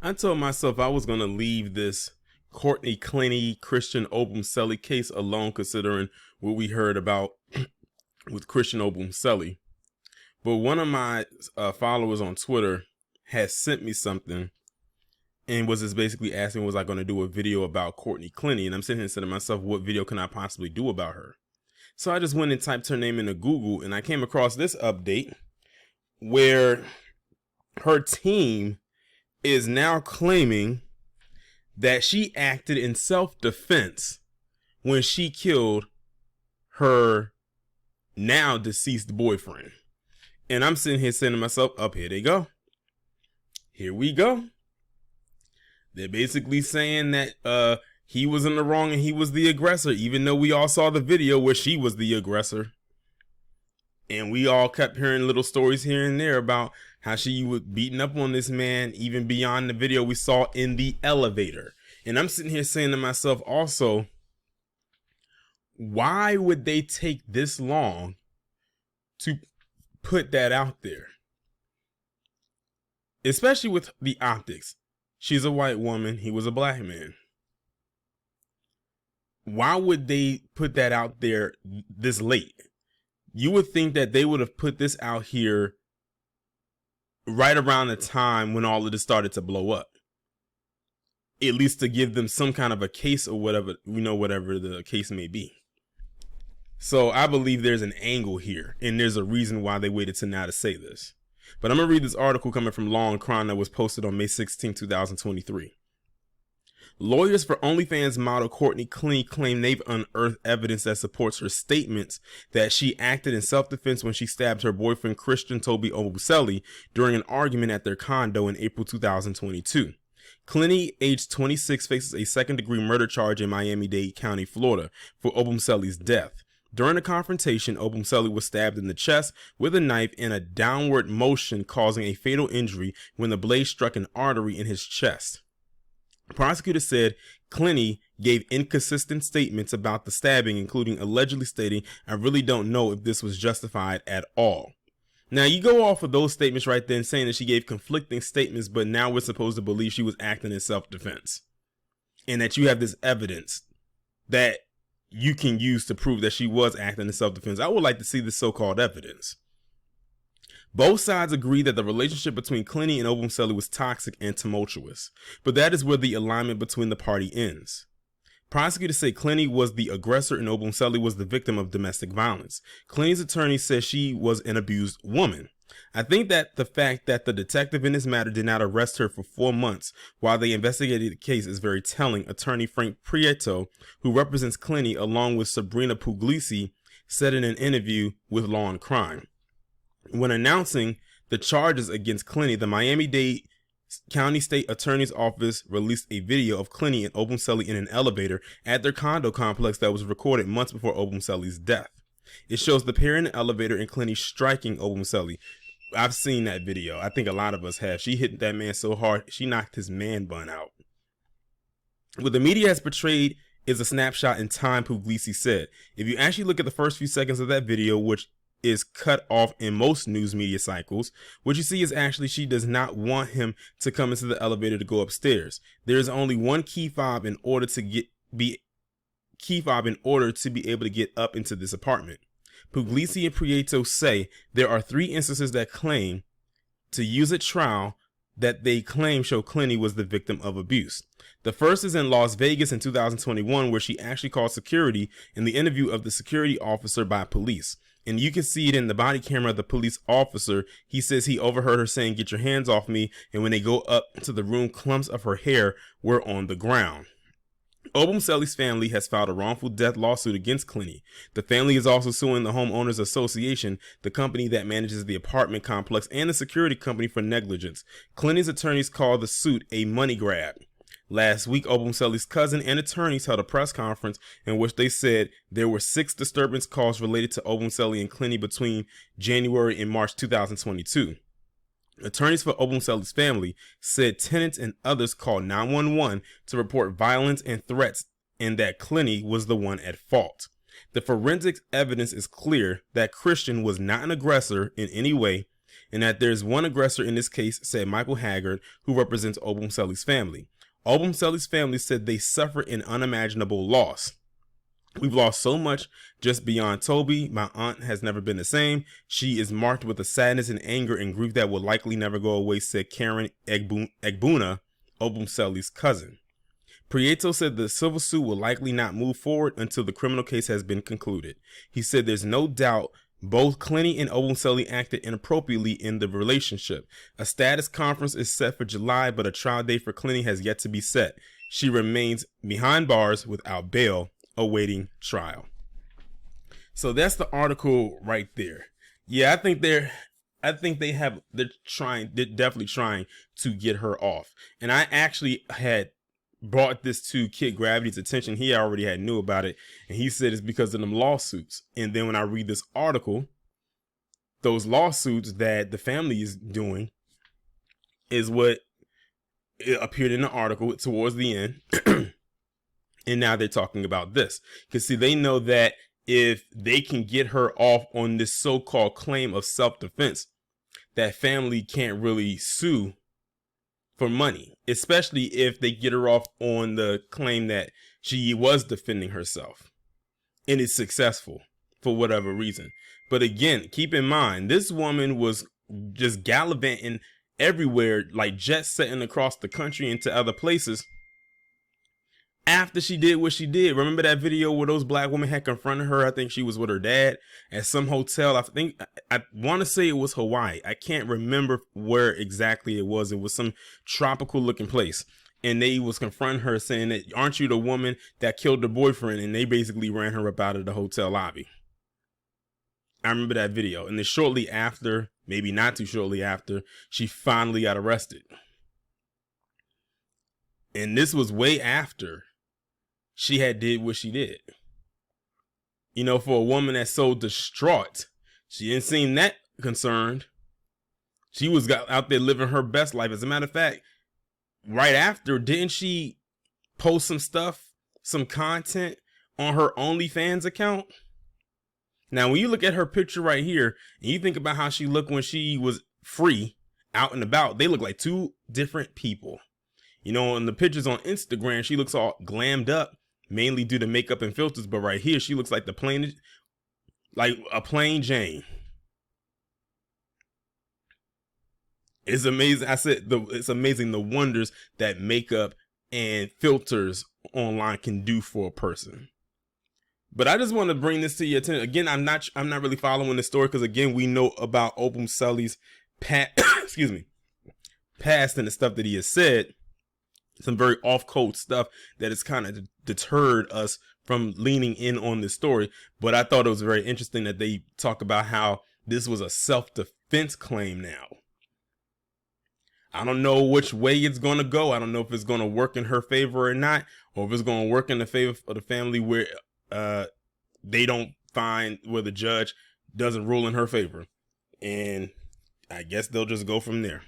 I told myself I was going to leave this Courtney, Clenney, Christian Obumseli case alone, considering what we heard about with Christian Obumseli. But one of my followers on Twitter has sent me something and was just basically asking, was I going to do a video about Courtney Clenney? And I'm sitting here saying to myself, what video can I possibly do about her? So I just went and typed her name into Google, and I came across this update where her team is now claiming that she acted in self-defense when she killed her now deceased boyfriend. And I'm sitting here saying to myself, up here they go. Here we go. They're basically saying that he was in the wrong and he was the aggressor, even though we all saw the video where she was the aggressor. And we all kept hearing little stories here and there about how she was beating up on this man, even beyond the video we saw in the elevator. And I'm sitting here saying to myself also, why would they take this long to put that out there? Especially with the optics. She's a white woman. He was a black man. Why would they put that out there this late? You would think that they would have put this out here right around the time when all of this started to blow up. At least to give them some kind of a case or whatever, whatever the case may be. So I believe there's an angle here, and there's a reason why they waited to now to say this. But I'm going to read this article coming from Law and Crime that was posted on May 16, 2023. Lawyers for OnlyFans model Courtney Clenney claim they've unearthed evidence that supports her statements that she acted in self-defense when she stabbed her boyfriend Christian Toby Obumseli during an argument at their condo in April 2022. Clenney, aged 26, faces a second-degree murder charge in Miami-Dade County, Florida, for Obumseli's death. During the confrontation, Obumseli was stabbed in the chest with a knife in a downward motion, causing a fatal injury when the blade struck an artery in his chest. Prosecutors said Clenney gave inconsistent statements about the stabbing, including allegedly stating, "I really don't know if this was justified at all." Now, you go off of those statements right then, saying that she gave conflicting statements, but now we're supposed to believe she was acting in self-defense. And that you have this evidence that you can use to prove that she was acting in self-defense. I would like to see this so-called evidence. Both sides agree that the relationship between Clenney and Obumseli was toxic and tumultuous, but that is where the alignment between the party ends. Prosecutors say Clenney was the aggressor and Obumseli was the victim of domestic violence. Clenney's attorney says she was an abused woman. I think that the fact that the detective in this matter did not arrest her for 4 months while they investigated the case is very telling, attorney Frank Prieto, who represents Clenney along with Sabrina Puglisi, said in an interview with Law and Crime. When announcing the charges against Clenney, the Miami-Dade County State Attorney's Office released a video of Clenney and Obumseli in an elevator at their condo complex that was recorded months before Obumseli's death. It shows the pair in the elevator and Clenney striking Obumseli. I've seen that video. I think a lot of us have. She hit that man so hard, she knocked his man bun out. What the media has portrayed is a snapshot in time, Puglisi said. If you actually look at the first few seconds of that video, which is cut off in most news media cycles, what you see is actually she does not want him to come into the elevator to go upstairs. There is only one key fob in order to be able to get up into this apartment. Puglisi and Prieto say there are 3 instances that claim to use at trial that they claim show Clenney was the victim of abuse. The first is in Las Vegas in 2021, where she actually called security in the interview of the security officer by police. And you can see it in the body camera of the police officer. He says he overheard her saying, "Get your hands off me." And when they go up to the room, clumps of her hair were on the ground. Obumseli's family has filed a wrongful death lawsuit against Clenney. The family is also suing the Homeowners Association, the company that manages the apartment complex, and the security company for negligence. Clenney's attorneys call the suit a money grab. Last week, Obumseli's cousin and attorneys held a press conference in which they said there were 6 disturbance calls related to Obumseli and Clenney between January and March 2022. Attorneys for Obumseli's family said tenants and others called 911 to report violence and threats, and that Clenney was the one at fault. The forensic evidence is clear that Christian was not an aggressor in any way, and that there's one aggressor in this case, said Michael Haggard, who represents Obumseli's family. Obumseli's family said they suffered an unimaginable loss. We've lost so much just beyond Toby. My aunt has never been the same. She is marked with a sadness and anger and grief that will likely never go away, said Karen Egbuna, Obumseli's cousin. Prieto said the civil suit will likely not move forward until the criminal case has been concluded. He said there's no doubt both Clenney and Obumseli acted inappropriately in the relationship. A status conference is set for July, but a trial date for Clenney has yet to be set. She remains behind bars without bail, awaiting trial. So that's the article right there. Yeah, they're definitely trying to get her off. And I actually had brought this to Kid Gravity's attention. He already had knew about it, and he said it's because of them lawsuits. And then when I read this article, those lawsuits that the family is doing is what appeared in the article towards the end. And now they're talking about this. Because, see, they know that if they can get her off on this so-called claim of self-defense, that family can't really sue for money, especially if they get her off on the claim that she was defending herself and is successful for whatever reason. But again, keep in mind, this woman was just gallivanting everywhere, like jet setting across the country into other places after she did what she did. Remember that video where those black women had confronted her? I think she was with her dad at some hotel. I want to say it was Hawaii. I can't remember where exactly it was. It was some tropical looking place. And they was confronting her saying that, aren't you the woman that killed her boyfriend? And they basically ran her up out of the hotel lobby. I remember that video. And then shortly after, maybe not too shortly after, she finally got arrested. And this was way after she had did what she did. You know, for a woman that's so distraught, she didn't seem that concerned. She was out there living her best life. As a matter of fact, right after, didn't she post some stuff, some content on her OnlyFans account? Now, when you look at her picture right here, and you think about how she looked when she was free, out and about, they look like two different people. You know, in the pictures on Instagram, she looks all glammed up, mainly due to makeup and filters. But right here, she looks like like a plain Jane. It's amazing. I said it's amazing the wonders that makeup and filters online can do for a person. But I just want to bring this to your attention. Again, I'm not really following the story because, again, we know about Obumseli's past and the stuff that he has said. Some very off-code stuff that has kind of deterred us from leaning in on this story. But I thought it was very interesting that they talk about how this was a self-defense claim now. I don't know which way it's going to go. I don't know if it's going to work in her favor or not, or if it's going to work in the favor of the family where they don't find, where the judge doesn't rule in her favor. And I guess they'll just go from there.